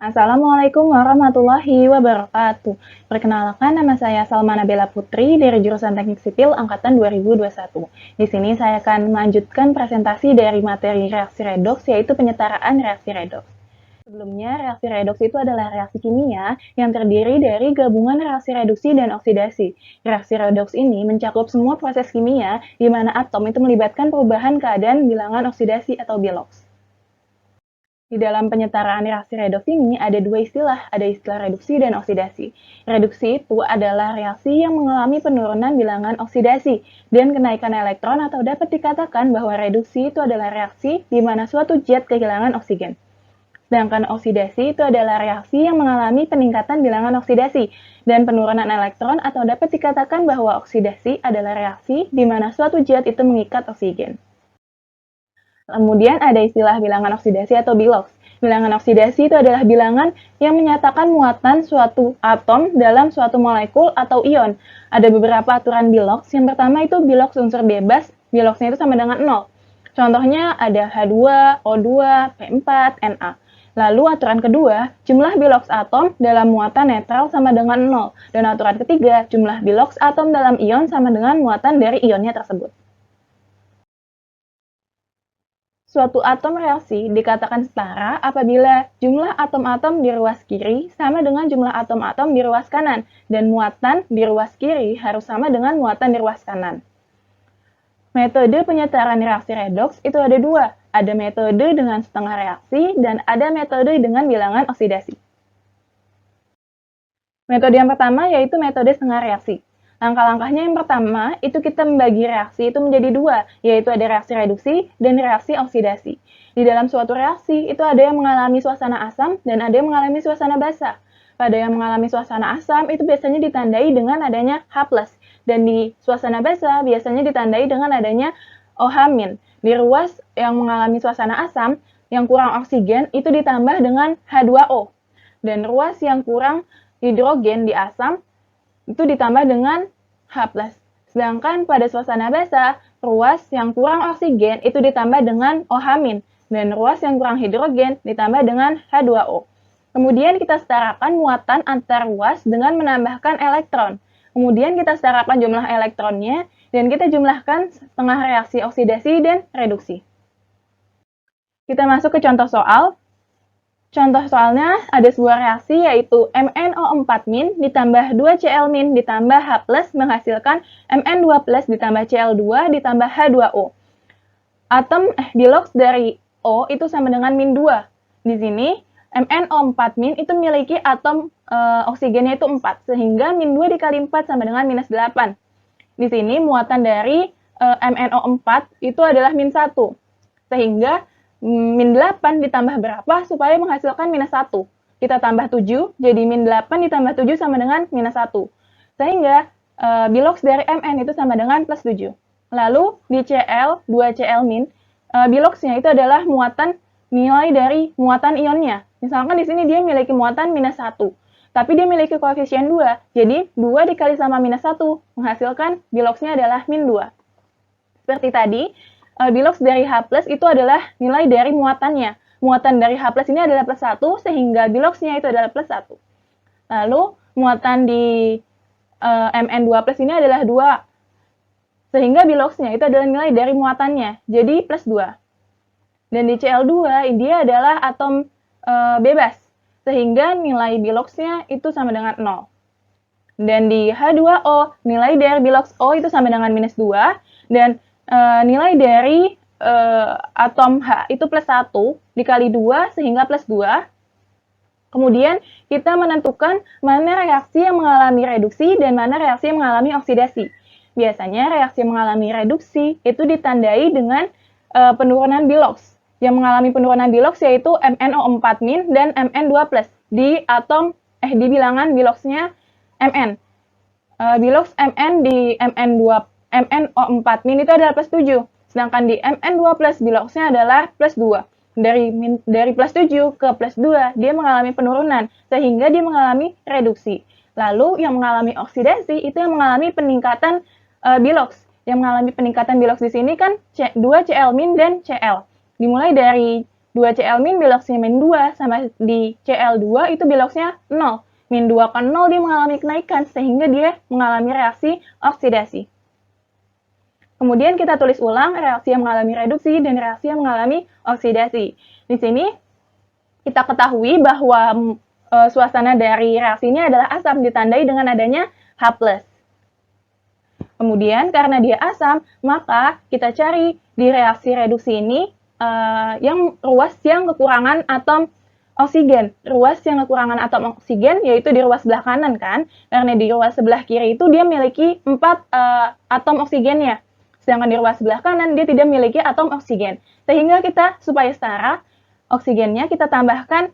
Assalamualaikum warahmatullahi wabarakatuh. Perkenalkan, nama saya Salma Nabila Putri dari jurusan Teknik Sipil Angkatan 2021. Di sini saya akan melanjutkan presentasi dari materi reaksi redoks, yaitu penyetaraan reaksi redoks. Sebelumnya, reaksi redoks itu adalah reaksi kimia yang terdiri dari gabungan reaksi reduksi dan oksidasi. Reaksi redoks ini mencakup semua proses kimia di mana atom itu melibatkan perubahan keadaan bilangan oksidasi atau biloks. Di dalam penyetaraan reaksi redoks ini ada dua istilah, ada istilah reduksi dan oksidasi. Reduksi itu adalah reaksi yang mengalami penurunan bilangan oksidasi dan kenaikan elektron, atau dapat dikatakan bahwa reduksi itu adalah reaksi di mana suatu zat kehilangan oksigen. Sedangkan oksidasi itu adalah reaksi yang mengalami peningkatan bilangan oksidasi dan penurunan elektron, atau dapat dikatakan bahwa oksidasi adalah reaksi di mana suatu zat itu mengikat oksigen. Kemudian ada istilah bilangan oksidasi atau biloks. Bilangan oksidasi itu adalah bilangan yang menyatakan muatan suatu atom dalam suatu molekul atau ion. Ada beberapa aturan biloks. Yang pertama itu biloks unsur bebas, biloksnya itu sama dengan 0. Contohnya ada H2, O2, P4, Na. Lalu aturan kedua, jumlah biloks atom dalam muatan netral sama dengan 0. Dan aturan ketiga, jumlah biloks atom dalam ion sama dengan muatan dari ionnya tersebut. Suatu atom reaksi dikatakan setara apabila jumlah atom-atom di ruas kiri sama dengan jumlah atom-atom di ruas kanan, dan muatan di ruas kiri harus sama dengan muatan di ruas kanan. Metode penyetaraan reaksi redoks itu ada dua, ada metode dengan setengah reaksi dan ada metode dengan bilangan oksidasi. Metode yang pertama yaitu metode setengah reaksi. Langkah-langkahnya yang pertama, itu kita membagi reaksi itu menjadi dua, yaitu ada reaksi reduksi dan reaksi oksidasi. Di dalam suatu reaksi, itu ada yang mengalami suasana asam dan ada yang mengalami suasana basa. Pada yang mengalami suasana asam, itu biasanya ditandai dengan adanya H+, dan di suasana basa biasanya ditandai dengan adanya OH-. Di ruas yang mengalami suasana asam, yang kurang oksigen, itu ditambah dengan H2O. Dan ruas yang kurang hidrogen di asam, itu ditambah dengan H+. Sedangkan pada suasana basa, ruas yang kurang oksigen itu ditambah dengan OH-, dan ruas yang kurang hidrogen ditambah dengan H2O. Kemudian kita setarakan muatan antar ruas dengan menambahkan elektron. Kemudian kita setarakan jumlah elektronnya, dan kita jumlahkan setengah reaksi oksidasi dan reduksi. Kita masuk ke contoh soal. Contoh soalnya ada sebuah reaksi yaitu MnO4- ditambah 2Cl- ditambah H+ menghasilkan Mn2+ ditambah Cl2 ditambah H2O. Atom biloks dari O itu sama dengan -2. Di sini MnO4- itu memiliki atom oksigennya itu 4, sehingga -2 dikali 4 sama dengan -8. Di sini muatan dari MnO4 itu adalah -1, sehingga -8 ditambah berapa supaya menghasilkan -1? Kita tambah 7, jadi -8 ditambah 7 sama dengan -1. Sehingga biloks dari Mn itu sama dengan +7. Lalu di Cl, 2Cl-, biloksnya itu adalah muatan nilai dari muatan ionnya. Misalkan di sini dia memiliki muatan -1, tapi dia memiliki koefisien 2, jadi 2 dikali sama -1 menghasilkan biloksnya adalah -2. Seperti tadi, biloks dari H+ itu adalah nilai dari muatannya. Muatan dari H+ ini adalah +1, sehingga biloksnya itu adalah +1. Lalu, muatan di Mn2+ ini adalah 2, sehingga biloksnya itu adalah nilai dari muatannya, jadi +2. Dan di Cl2, dia adalah atom bebas, sehingga nilai biloksnya itu sama dengan 0. Dan di H2O, nilai dari biloks O itu sama dengan -2, dan nilai dari atom H itu +1 dikali 2 sehingga +2. Kemudian kita menentukan mana reaksi yang mengalami reduksi dan mana reaksi yang mengalami oksidasi. Biasanya reaksi yang mengalami reduksi itu ditandai dengan penurunan biloks. Yang mengalami penurunan biloks yaitu MnO4- dan Mn2+ di di bilangan biloksnya Mn. Biloks Mn di MnO4- itu adalah +7, sedangkan di Mn2+ biloksnya adalah +2. Dari +7 ke +2, dia mengalami penurunan, sehingga dia mengalami reduksi. Lalu yang mengalami oksidasi itu yang mengalami peningkatan biloks. Yang mengalami peningkatan biloks di sini kan 2Cl- dan Cl. Dimulai dari 2Cl- biloxnya -2, sama di Cl2 itu biloxnya 0. -2 ke 0 dia mengalami kenaikan, sehingga dia mengalami reaksi oksidasi. Kemudian kita tulis ulang reaksi yang mengalami reduksi dan reaksi yang mengalami oksidasi. Di sini kita ketahui bahwa suasana dari reaksinya adalah asam, ditandai dengan adanya H+. Kemudian karena dia asam, maka kita cari di reaksi reduksi ini yang ruas yang kekurangan atom oksigen. Ruas yang kekurangan atom oksigen yaitu di ruas sebelah kanan kan, karena di ruas sebelah kiri itu dia memiliki 4 atom oksigennya. Sedangkan di ruas sebelah kanan dia tidak memiliki atom oksigen. Sehingga kita supaya setara oksigennya kita tambahkan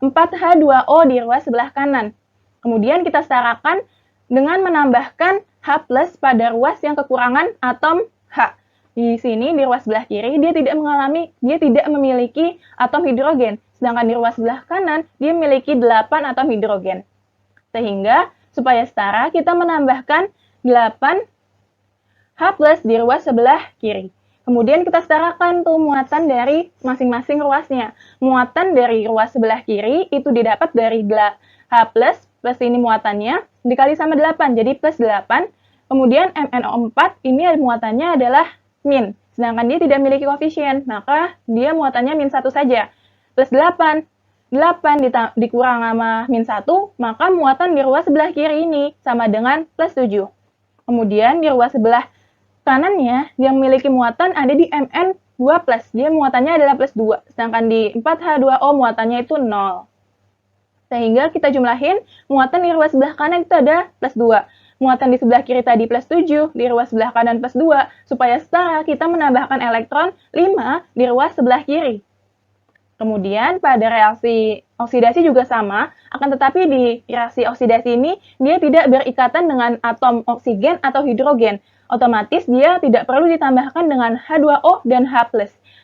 4H2O di ruas sebelah kanan. Kemudian kita setarakan dengan menambahkan H+ pada ruas yang kekurangan atom H. Di sini di ruas sebelah kiri dia tidak memiliki atom hidrogen, sedangkan di ruas sebelah kanan dia memiliki 8 atom hidrogen. Sehingga supaya setara kita menambahkan 8 H+ di ruas sebelah kiri. Kemudian kita setarakan tuh muatan dari masing-masing ruasnya. Muatan dari ruas sebelah kiri itu didapat dari H+, plus ini muatannya, dikali sama 8, jadi plus 8. Kemudian MnO4 ini muatannya adalah min, sedangkan dia tidak memiliki koefisien, maka dia muatannya -1 saja. Plus 8 dikurang sama -1, maka muatan di ruas sebelah kiri ini sama dengan plus 7. Kemudian di ruas sebelah kanannya yang memiliki muatan ada di Mn2+, dia muatannya adalah plus 2, sedangkan di 4H2O muatannya itu 0. Sehingga kita jumlahin, muatan di ruas sebelah kanan itu ada plus 2. Muatan di sebelah kiri tadi plus 7, di ruas sebelah kanan plus 2. Supaya setara, kita menambahkan elektron 5 di ruas sebelah kiri. Kemudian pada reaksi oksidasi juga sama, akan tetapi di reaksi oksidasi ini dia tidak berikatan dengan atom oksigen atau hidrogen. Otomatis dia tidak perlu ditambahkan dengan H2O dan H+.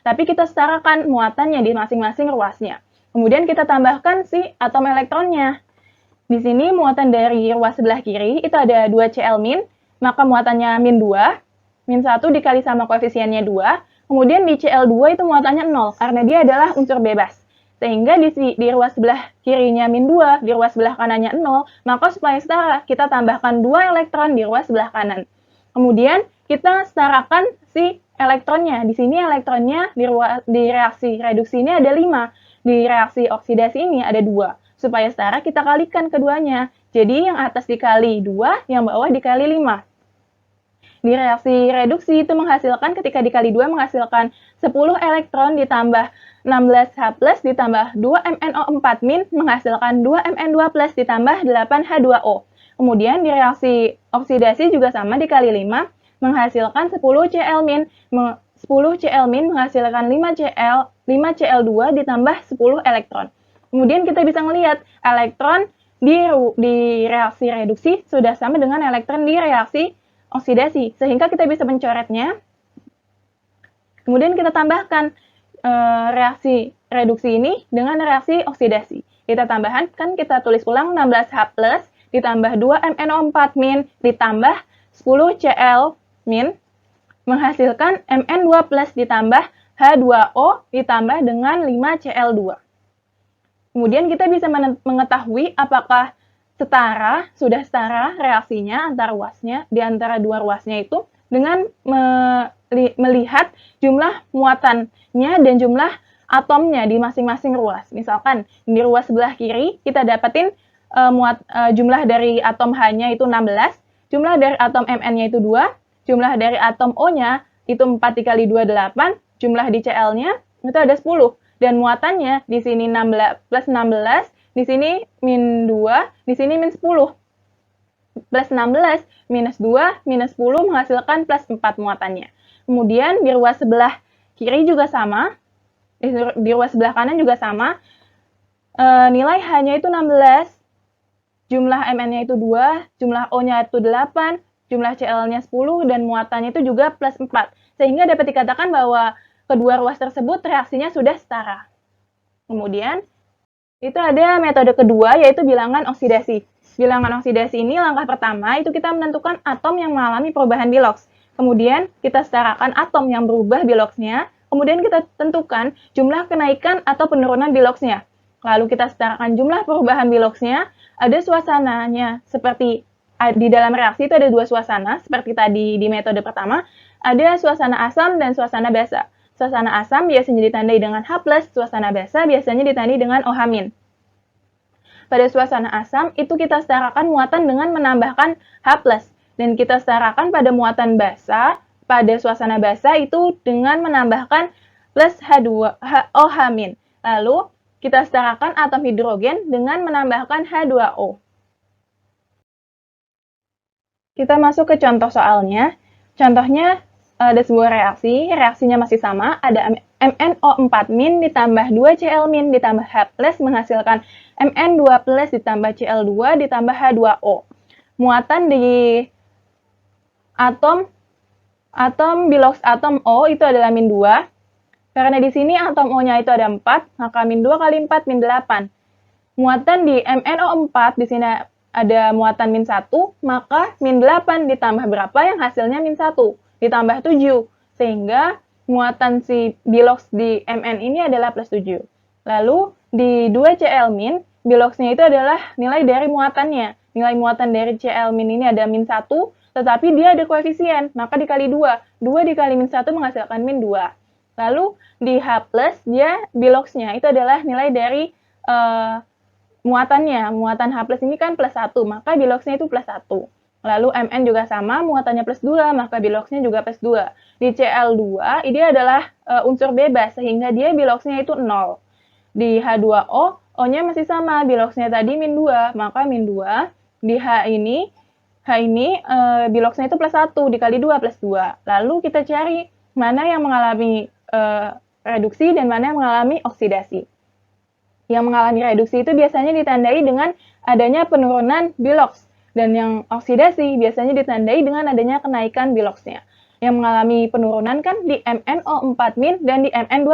Tapi kita setarakan muatannya di masing-masing ruasnya. Kemudian kita tambahkan si atom elektronnya. Di sini muatan dari ruas sebelah kiri itu ada 2Cl-, maka muatannya -2, -1 dikali sama koefisiennya 2. Kemudian di Cl2 itu muatannya 0, karena dia adalah unsur bebas. Sehingga di ruas sebelah kirinya -2, di ruas sebelah kanannya 0, maka supaya setara, kita tambahkan 2 elektron di ruas sebelah kanan. Kemudian kita setarakan si elektronnya. Di sini elektronnya di reaksi reduksi ini ada 5. Di reaksi oksidasi ini ada 2. Supaya setara, kita kalikan keduanya. Jadi yang atas dikali 2, yang bawah dikali 5. Di reaksi reduksi itu menghasilkan, ketika dikali 2 menghasilkan 10 elektron ditambah 16H+ ditambah 2MnO4- menghasilkan 2Mn2+ ditambah 8H2O. Kemudian di reaksi oksidasi juga sama, dikali 5 menghasilkan 10 Cl-, 10 Cl- menghasilkan 5Cl2 ditambah 10 elektron. Kemudian kita bisa melihat elektron di reaksi reduksi sudah sama dengan elektron di reaksi oksidasi, sehingga kita bisa mencoretnya. Kemudian kita tambahkan reaksi reduksi ini dengan reaksi oksidasi. Kita tambahkan, kita tulis ulang 16H+ ditambah 2MnO4- ditambah 10 Cl- menghasilkan Mn2+ ditambah H2O ditambah dengan 5 Cl2. Kemudian kita bisa mengetahui apakah sudah setara reaksinya di antara dua ruasnya itu dengan melihat jumlah muatannya dan jumlah atomnya di masing-masing ruas. Misalkan di ruas sebelah kiri kita dapetin jumlah dari atom H-nya itu 16, jumlah dari atom Mn-nya itu 2, jumlah dari atom O-nya itu 4 dikali 2, 8, jumlah di Cl-nya itu ada 10, dan muatannya di sini 16 plus 16, di sini -2, di sini -10. Plus 16, -2, -10 menghasilkan plus 4 muatannya. Kemudian di ruas sebelah kiri juga sama, di ruas sebelah kanan juga sama, nilai H-nya itu 16, jumlah Mn-nya itu 2, jumlah O-nya itu 8, jumlah Cl-nya 10, dan muatannya itu juga plus 4. Sehingga dapat dikatakan bahwa kedua ruas tersebut reaksinya sudah setara. Kemudian, itu ada metode kedua, yaitu bilangan oksidasi. Bilangan oksidasi ini langkah pertama, itu kita menentukan atom yang mengalami perubahan biloks. Kemudian, kita setarakan atom yang berubah biloksnya kemudian kita tentukan jumlah kenaikan atau penurunan biloxnya. Lalu kita setarakan jumlah perubahan biloxnya, ada suasananya seperti di dalam reaksi itu ada dua suasana, seperti tadi di metode pertama, ada suasana asam dan suasana basa. Suasana asam biasanya ditandai dengan H+, suasana basa biasanya ditandai dengan OH-. Pada suasana asam, itu kita setarakan muatan dengan menambahkan H+, dan kita setarakan pada muatan basa, pada suasana basa itu dengan menambahkan plus OH-. Lalu, kita setarakan atom hidrogen dengan menambahkan H2O. Kita masuk ke contoh soalnya. Contohnya ada sebuah reaksi, reaksinya masih sama, ada MnO4- ditambah 2Cl- ditambah H+ menghasilkan Mn2+ ditambah Cl2 ditambah H2O. Muatan di atom bilox atom O itu adalah min 2. Karena di sini atom O-nya itu ada 4, maka min 2 kali 4 min 8. Muatan di MnO4 di sini ada muatan min 1, maka min 8 ditambah berapa yang hasilnya min 1, ditambah 7. Sehingga muatan si bilox di Mn ini adalah plus 7. Lalu di 2Cl-, biloxnya itu adalah nilai dari muatannya. Nilai muatan dari Cl- ini ada min 1, tetapi dia ada koefisien, maka dikali 2. 2 dikali min 1 menghasilkan min 2. Lalu di H+, dia biloxnya itu adalah nilai dari muatannya. Muatan H+ ini kan plus 1, maka biloxnya itu plus 1. Lalu Mn juga sama, muatannya plus 2, maka biloxnya juga plus 2. Di Cl2, ini adalah unsur bebas, sehingga dia biloxnya itu 0. Di H2O, O-nya masih sama, biloxnya tadi min 2, maka min 2. Di H ini biloxnya itu plus 1, dikali 2 plus 2. Lalu kita cari mana yang mengalami reduksi dan mana yang mengalami oksidasi. Yang mengalami reduksi itu biasanya ditandai dengan adanya penurunan bilox, dan yang oksidasi biasanya ditandai dengan adanya kenaikan biloxnya. Yang mengalami penurunan kan di MnO4- dan di Mn2+.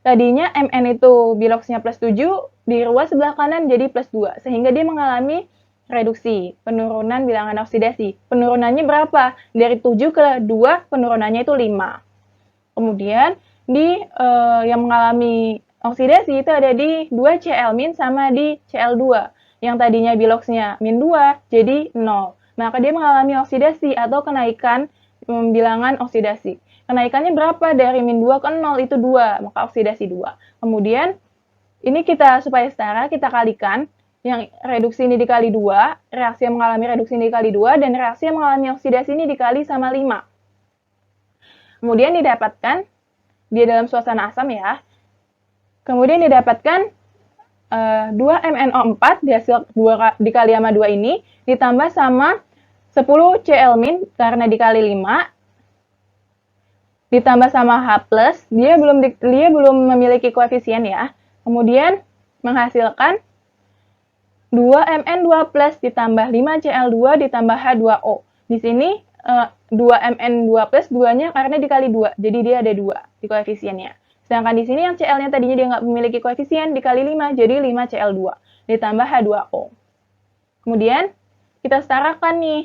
Tadinya Mn itu biloxnya plus 7, di ruas sebelah kanan jadi plus 2, sehingga dia mengalami reduksi, penurunan bilangan oksidasi. Penurunannya berapa? Dari 7 ke 2, penurunannya itu 5. Kemudian, yang mengalami oksidasi itu ada di 2Cl- sama di Cl2. Yang tadinya biloxnya min 2, jadi 0. Maka dia mengalami oksidasi atau kenaikan bilangan oksidasi. Kenaikannya berapa? Dari min 2 ke 0 itu 2, maka oksidasi 2. Kemudian, ini kita supaya setara, kita kalikan. Yang reduksi ini dikali 2, reaksi yang mengalami reduksi ini dikali 2, dan reaksi yang mengalami oksidasi ini dikali sama 5. Kemudian didapatkan, dia dalam suasana asam ya, kemudian didapatkan 2MnO4 dihasil dikali sama 2 ini, ditambah sama 10 Cl- karena dikali 5, ditambah sama H+, dia belum memiliki koefisien ya. Kemudian menghasilkan 2Mn2+ ditambah 5Cl2 ditambah H2O. Di sini 2Mn2+, 2-nya karena dikali 2, jadi dia ada 2 di koefisiennya. Sedangkan di sini yang Cl-nya tadinya dia nggak memiliki koefisien, dikali 5, jadi 5Cl2, ditambah H2O. Kemudian, kita setarakan nih.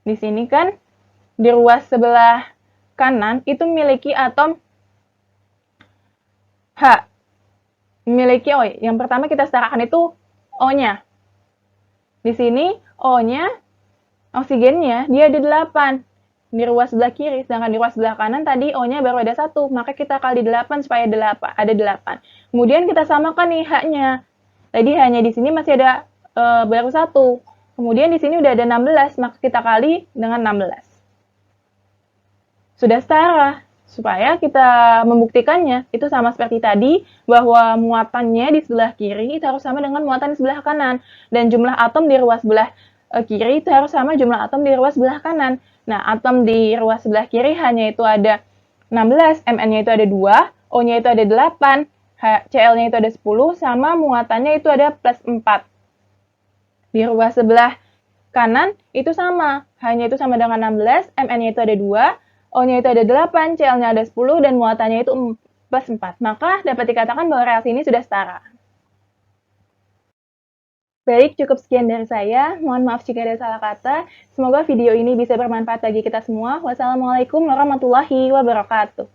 Di sini kan, di ruas sebelah kanan, itu memiliki atom H. Memiliki O. Yang pertama kita setarakan itu O-nya. Di sini, O-nya, oksigennya, dia ada 8 di ruas sebelah kiri, sedangkan di ruas sebelah kanan tadi O-nya baru ada 1, maka kita kali 8 supaya ada 8. Kemudian kita samakan nih H-nya. Tadi H-nya di sini masih ada baru 1. Kemudian di sini udah ada 16, maka kita kali dengan 16. Sudah setara. Supaya kita membuktikannya, itu sama seperti tadi, bahwa muatannya di sebelah kiri itu harus sama dengan muatan di sebelah kanan. Dan jumlah atom di ruas sebelah kiri itu harus sama jumlah atom di ruas sebelah kanan. Nah, atom di ruas sebelah kiri hanya itu ada 16, Mn-nya itu ada 2, O-nya itu ada 8, Cl-nya itu ada 10, sama muatannya itu ada plus 4. Di ruas sebelah kanan itu sama, hanya itu sama dengan 16, Mn-nya itu ada 2, O-nya itu ada 8, Cl-nya ada 10, dan muatannya itu plus 4. Maka dapat dikatakan bahwa reaksi ini sudah setara. Baik, cukup sekian dari saya. Mohon maaf jika ada salah kata. Semoga video ini bisa bermanfaat bagi kita semua. Wassalamualaikum warahmatullahi wabarakatuh.